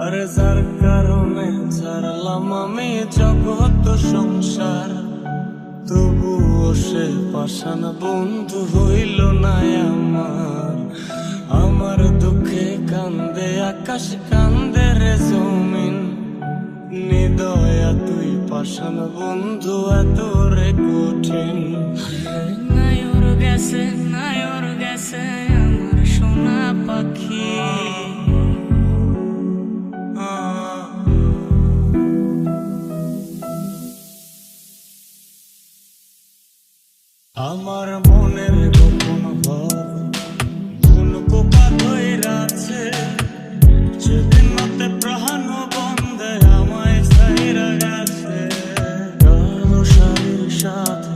আর যার কারণে ছাড়লাম আমি জগৎ সংসার, তবুও সে পাষাণ বন্ধু হইল না আমার। আমার দুঃখে কান্দে আকাশ, কান্দে রে জমিন, নিদয়া তুই পাষাণ বন্ধু এত রে কঠিন। নায়র গেছে, নায়র গেছে আমার সোনা পাখি। আমার মনের গোপন ঘর কোন পোকা ধইরাছে, সেদিন রাতে প্রাণ বন্ধে আমায় ছাইরা গেছে। কালো শাড়ির সাথে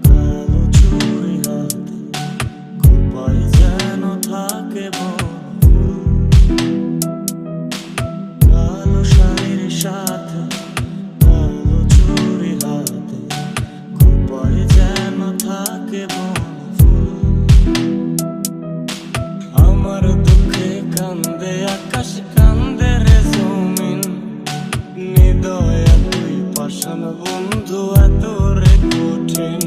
কালো চুড়ি হাতে, খোপায় যেন থাকে বন্ধু। কালো শাড়ির সাথে কালো চুড়ি হাতে, খোপায় যেন থাকে বন্ধু। আমার দুঃখে কান্দে আকাশ, কান্দে রে জমিন, নিদয়া তুই পাষাণ বন্ধু এত রে কঠিন।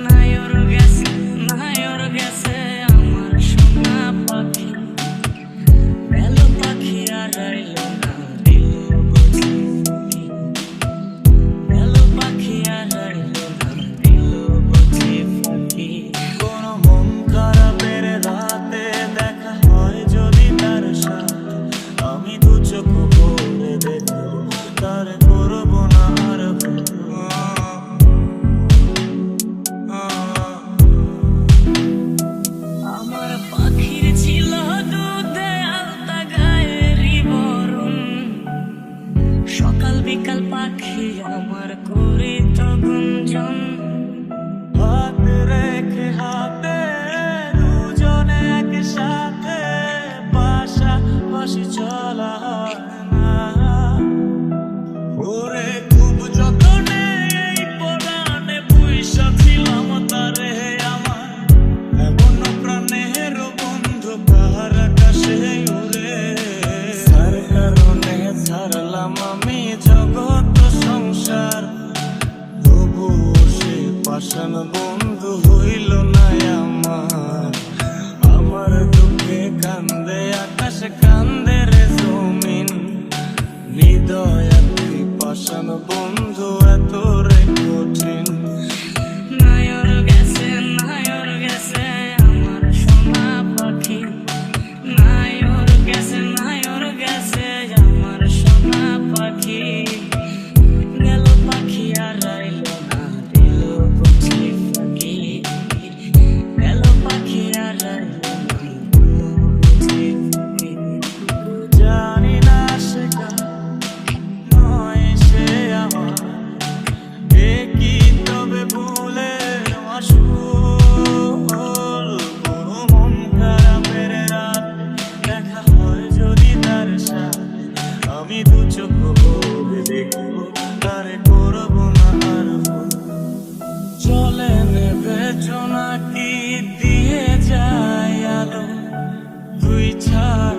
নায়র গেছে, নায়র গেছে আমার সোনা পাখি। বেলো পাখি আর আইল না, দিল বুঝি ফাঁকি। বেলো পাখি আর আইল না, দিল বুঝি ফাঁকি। কোন মন খারাপের রাতে দেখা হয় যদি তার সাথে, আমি দু চোখ ভরে দেখব তার করব না আর ভুল। আমার পাখির ছিল দুধে আলতা গায়েরই বরণ, সকাল বিকাল পাখি আমার করিত গুঞ্জন। হাত রেখে হাতে দুজনে একসাথে, পাশাপাশি চলা হয় না। ওরে খুব যতনে এই পরাণে পুইসা ছিলাম তারে আমার, এমন প্রাণের বন্ধু কার আকাশে উড়ে। তার কারণে ছাড়লাম আমি জগৎ সংসার, তবুও সে পাষাণ বন্ধু হইল না আমার। আমার দুঃখে কান্দে আকাশ, কান্দে রে জমিন, নিদয়া তুই পাষাণ বন্ধু এত রে কঠিন। নায়র গেছে, নায়র গেছে আমার সোনা পাখি। নায়র গেছে, নায়র গেছে আমার সোনা পাখি। গেল পাখি আর আইল না, দিল বুঝি ফাঁকি। গেল পাখি আর আইল না, দিল বুঝি ফাঁকি। জানি না সে কার, নয় সে আমার, এ কি তবে ভুলে আসল। কোনো মন খারাপের রাত দেখা হয় যদি তার সাথে, আমি দু চোখ ভরে দেখব তারে করব না আর ভুল। চলে নেবে জোনাকি দিয়ে যায় আলো, তুই ছাড়া